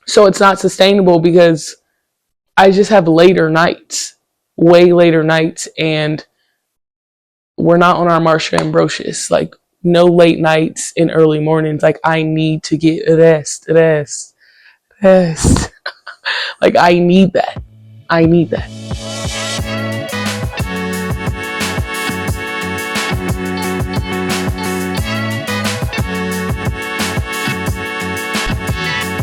So it's not sustainable because I just have later nights, way later nights, and we're not on our Marsha Ambrosius. Like, no late nights and early mornings. Like, I need to get rest. Like, I need that. I need that.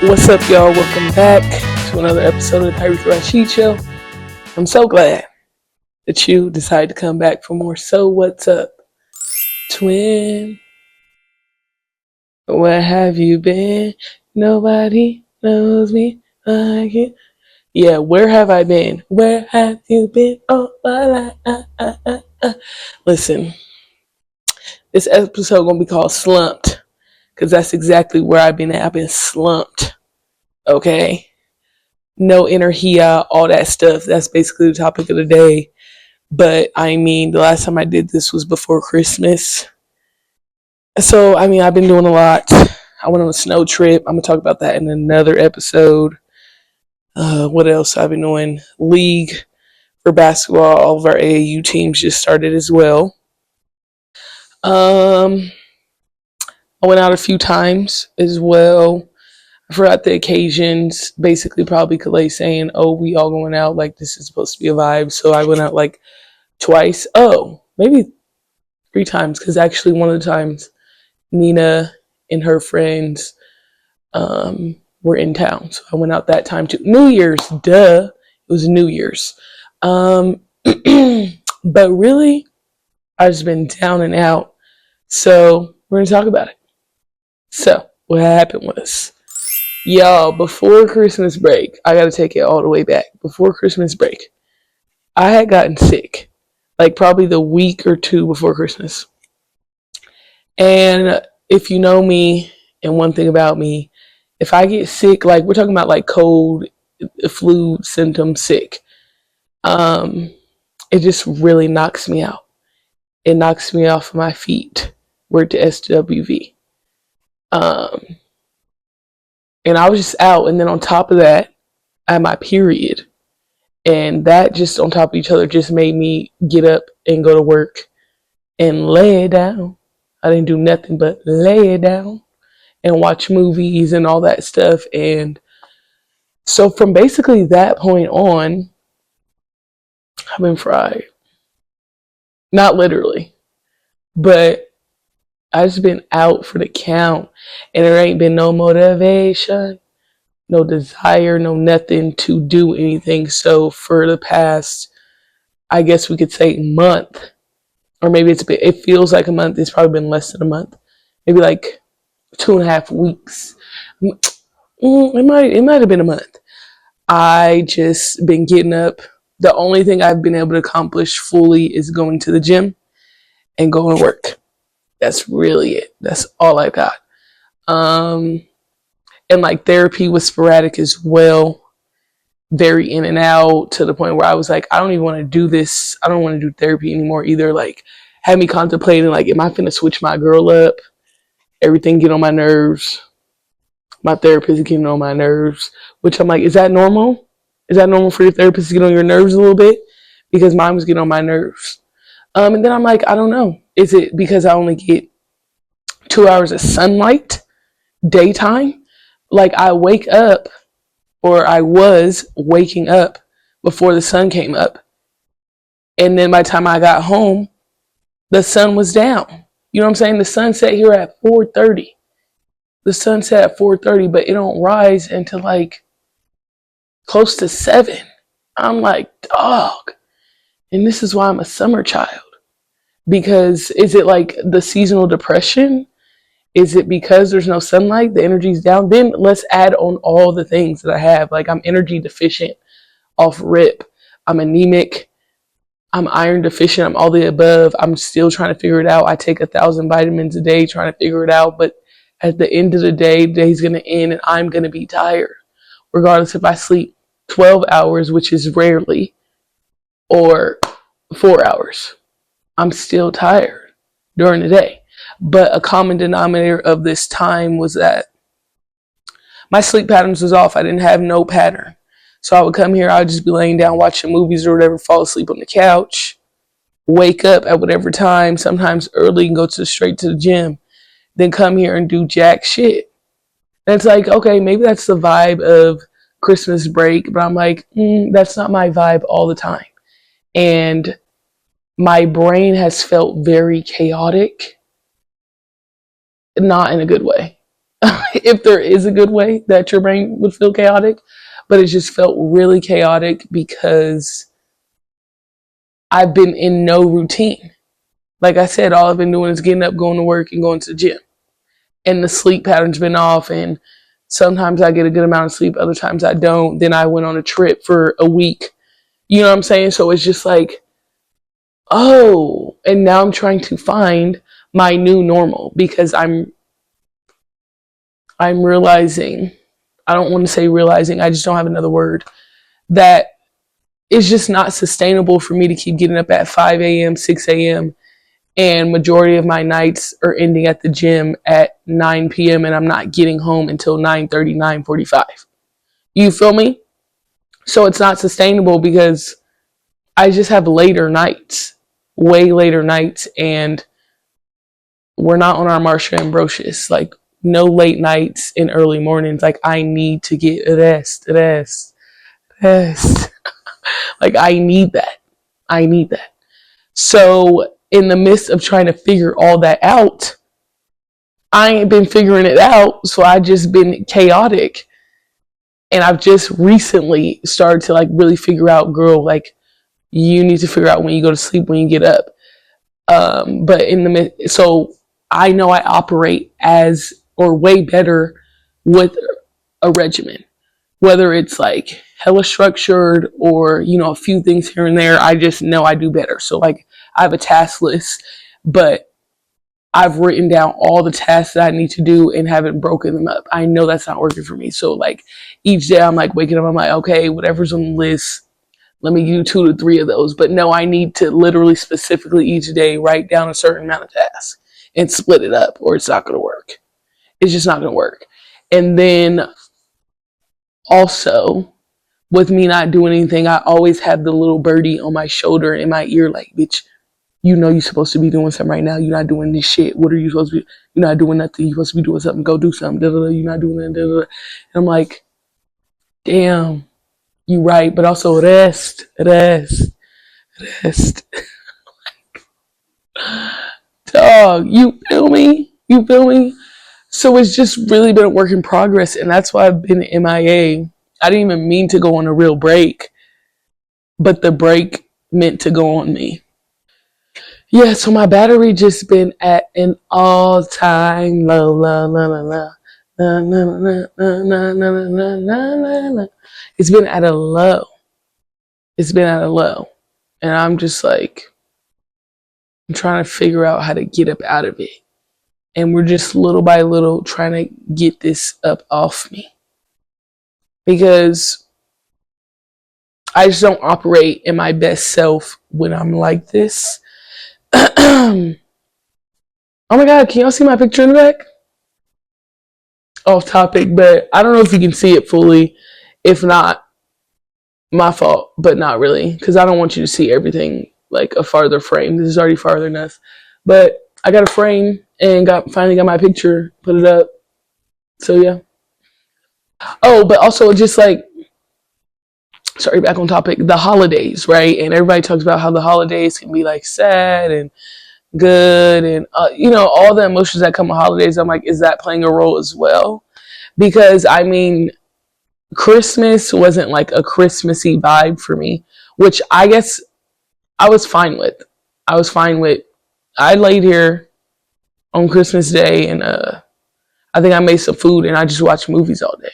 What's up, y'all? Welcome back to another episode of the Tyreke Rashid Show. I'm so glad that you decided to come back for more. So, what's up, twin? Where have you been? Nobody knows me like you. Yeah, where have I been? Where have you been? Oh, my life. Listen, this episode gonna be called Slumped, because that's exactly where I've been at. I've been slumped. Okay? No inner Hia, all that stuff. That's basically the topic of the day. But I mean, the last time I did this was before Christmas. So, I mean, I've been doing a lot. I went on a snow trip. I'm going to talk about that in another episode. What else I've been doing? League for basketball. All of our AAU teams just started as well. I went out a few times as well. I forgot the occasions. Basically, probably Kalei saying, "Oh, we all going out. Like, this is supposed to be a vibe." So I went out like twice. Oh, maybe 3 times. Because actually, one of the times, Nina and her friends were in town. So I went out that time too. New Year's, duh. It was New Year's. But really, I've just been down and out. So we're going to talk about it. So what happened was, y'all, before Christmas break, I got to take it all the way back. Before Christmas break, I had gotten sick. Like probably the week or two before Christmas. And if you know me, and one thing about me, if I get sick, like we're talking about like cold, flu symptoms sick, it just really knocks me out. It knocks me off my feet. Word to SWV. And I was just out, and then on top of that, I had my period. And that just on top of each other just made me get up and go to work and lay it down. I didn't do nothing but lay it down and watch movies and all that stuff. And so from basically that point on, I've been fried. Not literally, but I just been out for the count. And there ain't been no motivation, no desire, no nothing to do anything. So for the past, I guess we could say month, or maybe it feels like a month. It's probably been less than a month. Maybe like 2.5 weeks. It might have been a month. I just been getting up. The only thing I've been able to accomplish fully is going to the gym and going to work. That's really it. That's all I got. And like therapy was sporadic as well. Very in and out to the point where I was like, I don't even want to do this. I don't want to do therapy anymore either. Like, had me contemplating, like, am I finna switch my girl up? Everything get on my nerves. My therapist is getting on my nerves, which I'm like, is that normal? Is that normal for your therapist to get on your nerves a little bit? Because mine was getting on my nerves. And then I'm like, I don't know. Is it because I only get 2 hours of sunlight, daytime? Like I wake up, or I was waking up before the sun came up. And then by the time I got home, the sun was down. You know what I'm saying? The sun set here at 4:30. The sun set at 4:30, but it don't rise until like close to 7. I'm like, dog. And this is why I'm a summer child. Because is it like the seasonal depression? Is it because there's no sunlight? The energy's down? Then let's add on all the things that I have. Like I'm energy deficient off rip. I'm anemic. I'm iron deficient. I'm all the above. I'm still trying to figure it out. I take 1,000 vitamins a day trying to figure it out. But at the end of the day, the day's going to end and I'm going to be tired. Regardless if I sleep 12 hours, which is rarely, or 4 hours. I'm still tired during the day. But a common denominator of this time was that My sleep patterns was off. I didn't have no pattern. So I would come here, I would just be laying down watching movies or whatever, fall asleep on the couch, wake up at whatever time, sometimes early, and go straight to the gym, then come here and do jack shit. And it's like, okay, maybe that's the vibe of Christmas break, but I'm like, that's not my vibe all the time. And my brain has felt very chaotic, not in a good way. If there is a good way that your brain would feel chaotic, but it just felt really chaotic because I've been in no routine. Like I said, all I've been doing is getting up, going to work, and going to the gym. And the sleep pattern's been off, and sometimes I get a good amount of sleep, other times I don't. Then I went on a trip for a week. You know what I'm saying? So it's just like, oh, and now I'm trying to find my new normal because I'm realizing, I don't want to say realizing, I just don't have another word, that it's just not sustainable for me to keep getting up at 5 a.m., 6 a.m., and majority of my nights are ending at the gym at 9 p.m. and I'm not getting home until 9:30, 9:45. You feel me? So it's not sustainable because I just have later nights, way later nights, and we're not on our Marsha Ambrosius. Like, no late nights and early mornings. Like, I need to get rest. Like, I need that. I need that. So, in the midst of trying to figure all that out, I ain't been figuring it out. So, I just been chaotic. And I've just recently started to like really figure out, girl, like, you need to figure out when you go to sleep, when you get up. But in the so I know I operate as or way better with a regimen, whether it's like hella structured or a few things here and there. I just know I do better. So like I have a task list, but I've written down all the tasks that I need to do and haven't broken them up. I know that's not working for me. So like each day I'm like waking up, I'm like, okay, whatever's on the list, let me do 2 to 3 of those. But no, I need to literally specifically each day write down a certain amount of tasks and split it up or it's not going to work. It's just not going to work. And then also with me not doing anything, I always have the little birdie on my shoulder in my ear like, bitch, you're supposed to be doing something right now. You're not doing this shit. What are you supposed to be? You're not doing nothing. You're supposed to be doing something. Go do something. Da-da-da. You're not doing that. Da-da-da. And I'm like, damn, you right. But also rest. Dog, you feel me? You feel me? So it's just really been a work in progress, and that's why I've been MIA. I didn't even mean to go on a real break, but the break meant to go on me. Yeah, so my battery just been at an all-time low, low, low, low, low. Na, na, na, na, na, na, na, na, na, na. It's been at a low. It's been at a low. And I'm just like, I'm trying to figure out how to get up out of it. And we're just little by little trying to get this up off me. Because I just don't operate in my best self when I'm like this. Oh my God, can y'all see my picture in the back? Off topic, but I don't know if you can see it fully. If not, my fault, but not really. Because I don't want you to see everything like a farther frame. This is already farther enough. But I got a frame and finally got my picture, put it up. So yeah. Oh, but also just like, sorry, back on topic, the holidays, right? And everybody talks about how the holidays can be like sad and good and all the emotions that come with holidays. I'm like, is that playing a role as well? Because I mean, Christmas wasn't like a Christmassy vibe for me, which I guess I was fine with. I laid here on Christmas Day and I think I made some food and I just watched movies all day.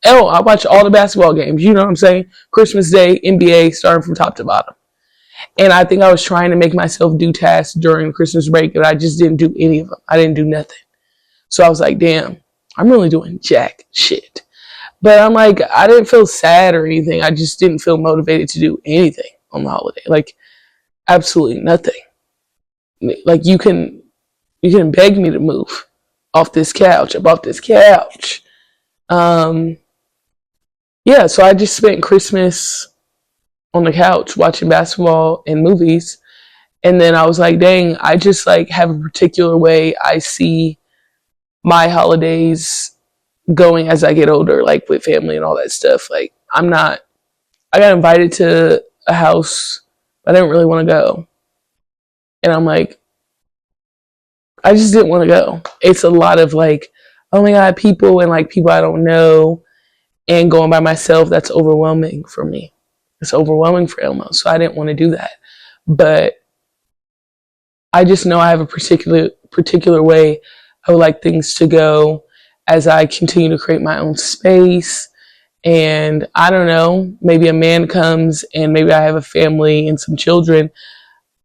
Oh, I watched all the basketball games. You know what I'm saying? Christmas Day, NBA, starting from top to bottom. And I think I was trying to make myself do tasks during Christmas break, and I just didn't do any of them. I didn't do nothing. So I was like, damn, I'm really doing jack shit. But I'm like, I didn't feel sad or anything. I just didn't feel motivated to do anything on the holiday. Like, absolutely nothing. Like, you can beg me to move off this couch, up off this couch. Um, yeah, so I just spent Christmas on the couch watching basketball and movies. And then I was like, dang, I just like have a particular way I see my holidays going as I get older, like with family and all that stuff. Like, I got invited to a house, but I didn't really want to go. And I'm like, I just didn't want to go. It's a lot of like, oh my God, people and like people I don't know, and going by myself, that's overwhelming for me. It's overwhelming for Elmo. So I didn't want to do that. But I just know I have a particular way I would like things to go as I continue to create my own space. And I don't know, maybe a man comes and maybe I have a family and some children.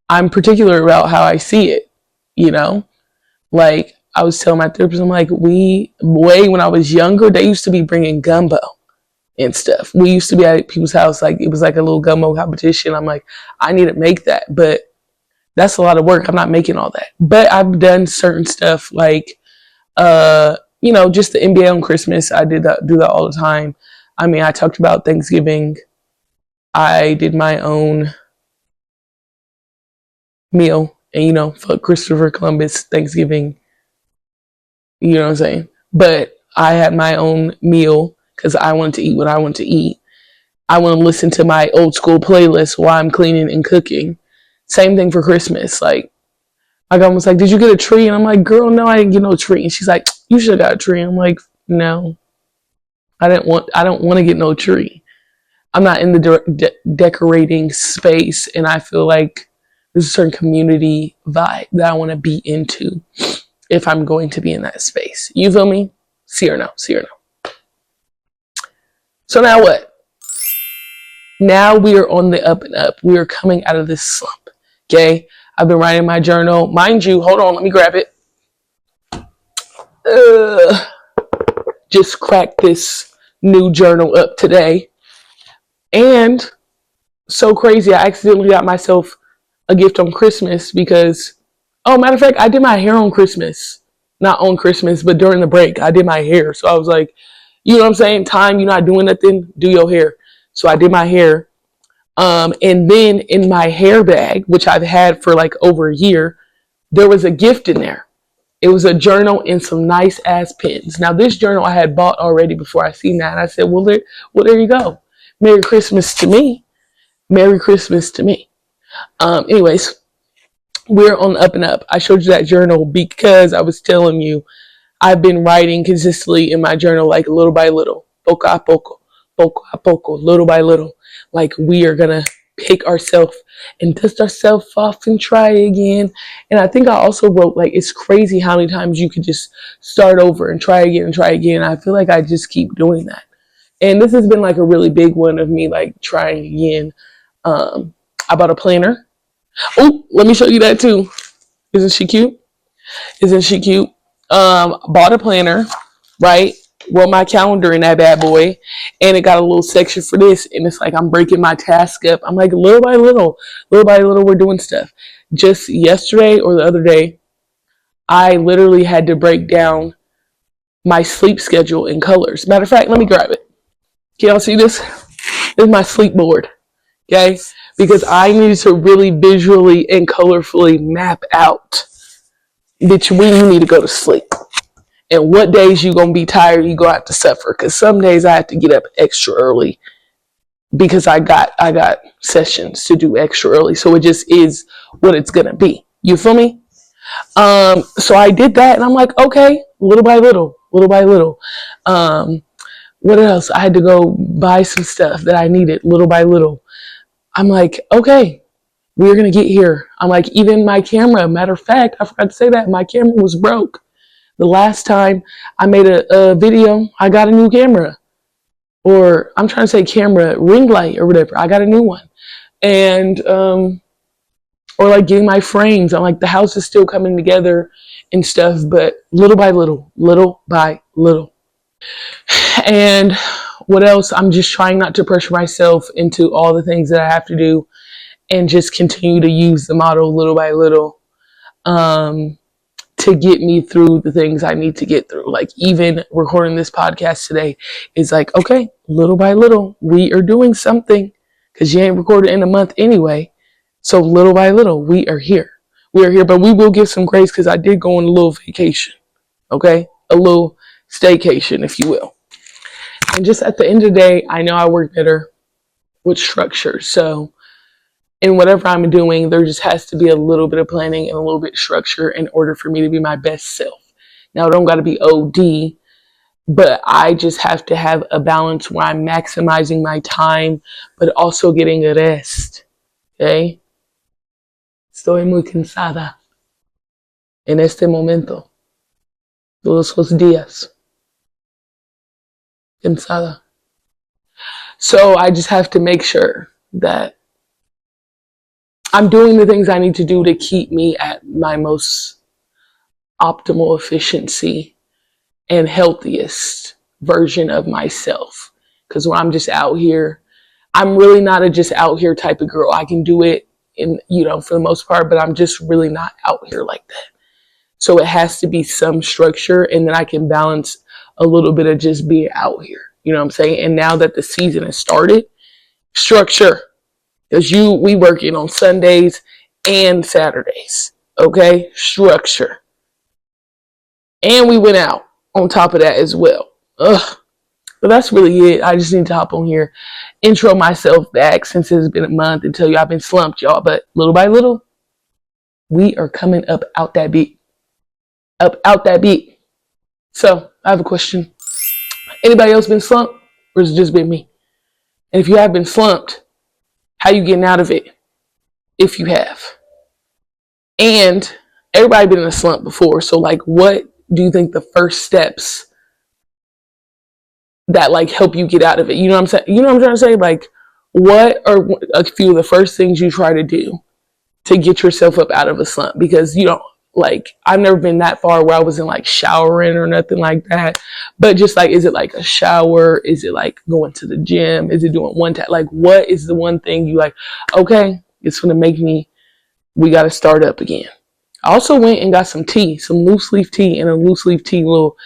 I'm particular about how I see it, you know? Like I was telling my therapist, I'm like, way when I was younger, they used to be bringing gumbo and stuff. We used to be at people's house, like it was like a little gumbo competition. I'm like, I need to make that, but that's a lot of work. I'm not making all that. But I've done certain stuff like, just the NBA on Christmas. I do that all the time. I mean, I talked about Thanksgiving. I did my own meal, and for Christopher Columbus Thanksgiving, you know what I'm saying? But I had my own meal because I wanted to eat what I wanted to eat. I want to listen to my old school playlist while I'm cleaning and cooking. Same thing for Christmas. Like, my grandma was like, "Did you get a tree?" And I'm like, "Girl, no, I didn't get no tree." And she's like, "You should have got a tree." I'm like, "No, I didn't want. I don't want to get no tree. I'm not in the decorating space, and I feel like there's a certain community vibe that I want to be into if I'm going to be in that space. You feel me? See or no? See or no? So now what? Now we are on the up and up. We are coming out of this slump. Okay? I've been writing my journal. Mind you, hold on, let me grab it. Just cracked this new journal up today. And so crazy, I accidentally got myself a gift on Christmas because, oh, matter of fact, I did my hair on Christmas. Not on Christmas, but during the break, I did my hair. So I was like, you know what I'm saying? Time, you're not doing nothing, do your hair. So I did my hair. And then in my hair bag, which I've had for like over a year, there was a gift in there. It was a journal and some nice ass pens. Now this journal I had bought already before I seen that. And I said, there you go. Merry Christmas to me. Merry Christmas to me. Anyways, we're on the up and up. I showed you that journal because I was telling you I've been writing consistently in my journal, like little by little, poco a poco, little by little. Like we are gonna pick ourselves and dust ourselves off and try again. And I think I also wrote, like, it's crazy how many times you could just start over and try again and try again. I feel like I just keep doing that. And this has been like a really big one of me, like trying again. I bought a planner. Oh, let me show you that too. Isn't she cute? Isn't she cute? Bought a planner, right? Wrote my calendar in that bad boy, and it got a little section for this, and it's like I'm breaking my task up. I'm like little by little, we're doing stuff. Just yesterday or the other day, I literally had to break down my sleep schedule in colors. Matter of fact, let me grab it. Can y'all see this? This is my sleep board, okay? Because I needed to really visually and colorfully map out that when you need to go to sleep. And what days you gonna be tired, you gonna have to suffer. Cause some days I have to get up extra early because I got sessions to do extra early. So it just is what it's gonna be. You feel me? So I did that and I'm like, okay, little by little, little by little. What else? I had to go buy some stuff that I needed little by little. I'm like, okay, we're gonna get here. I'm like, even my camera, matter of fact, I forgot to say that my camera was broke. The last time I made a video, I got a new camera. Or I'm trying to say camera, ring light or whatever. I got a new one. And, or like getting my frames. I'm like, the house is still coming together and stuff, but little by little, little by little. And what else? I'm just trying not to pressure myself into all the things that I have to do and just continue to use the motto little by little. To to get me through the things I need to get through. Like even recording this podcast today is like, okay, little by little, we are doing something because you ain't recorded in a month anyway. So little by little, we are here. We are here, but we will give some grace because I did go on a little vacation. Okay? A little staycation, if you will. And just at the end of the day, I know I work better with structure. So in whatever I'm doing, there just has to be a little bit of planning and a little bit of structure in order for me to be my best self. Now, it don't got to be OD, but I just have to have a balance where I'm maximizing my time, but also getting a rest. Okay? Estoy muy cansada en este momento. Todos los días. Cansada. So I just have to make sure that I'm doing the things I need to do to keep me at my most optimal efficiency and healthiest version of myself. Because when I'm just out here, I'm really not a just out here type of girl. I can do it in, for the most part, but I'm just really not out here like that. So it has to be some structure, and then I can balance a little bit of just being out here. You know what I'm saying? And now that the season has started, structure. Because we working on Sundays and Saturdays. Okay? Structure. And we went out on top of that as well. Ugh. But that's really it. I just need to hop on here, intro myself back since it's been a month and tell you I've been slumped, y'all. But little by little, we are coming up out that beat. Up out that beat. So I have a question. Anybody else been slumped? Or has it just been me? And if you have been slumped, how you getting out of it? If you have. And everybody been in a slump before. So like, what do you think the first steps that like help you get out of it? You know what I'm saying? You know what I'm trying to say? Like, what are a few of the first things you try to do to get yourself up out of a slump? Because like, I've never been that far where I wasn't like showering or nothing like that. But just like, is it like a shower? Is it like going to the gym? Is it doing one time? Like, what is the one thing you like, okay, it's going to make we got to start up again. I also went and got some tea, some loose leaf tea and a loose leaf tea little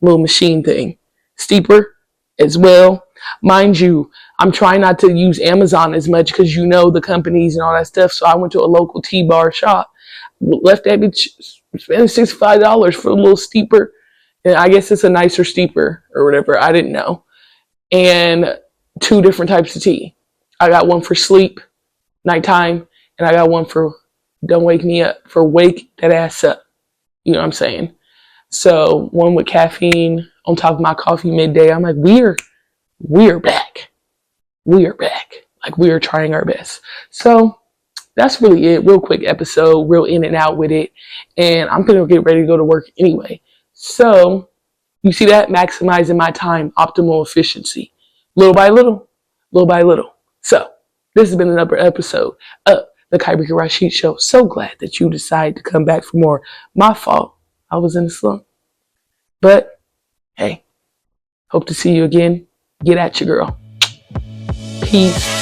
machine thing. Steeper as well. Mind you, I'm trying not to use Amazon as much because the companies and all that stuff. So I went to a local tea bar shop. Left that bitch spending $65 for a little steeper. And I guess it's a nicer steeper or whatever. I didn't know. And 2 different types of tea. I got one for sleep, nighttime, and I got one for don't wake me up, for wake that ass up. You know what I'm saying? So one with caffeine on top of my coffee midday. I'm like, we're back. We are back. Like, we are trying our best. So that's really it. Real quick episode, real in and out with it. And I'm going to get ready to go to work anyway. So you see that? Maximizing my time, optimal efficiency. Little by little, little by little. So this has been another episode of the Kyrie Rashid Show. So glad that you decided to come back for more. My fault. I was in a slump. But hey, hope to see you again. Get at you, girl. Peace.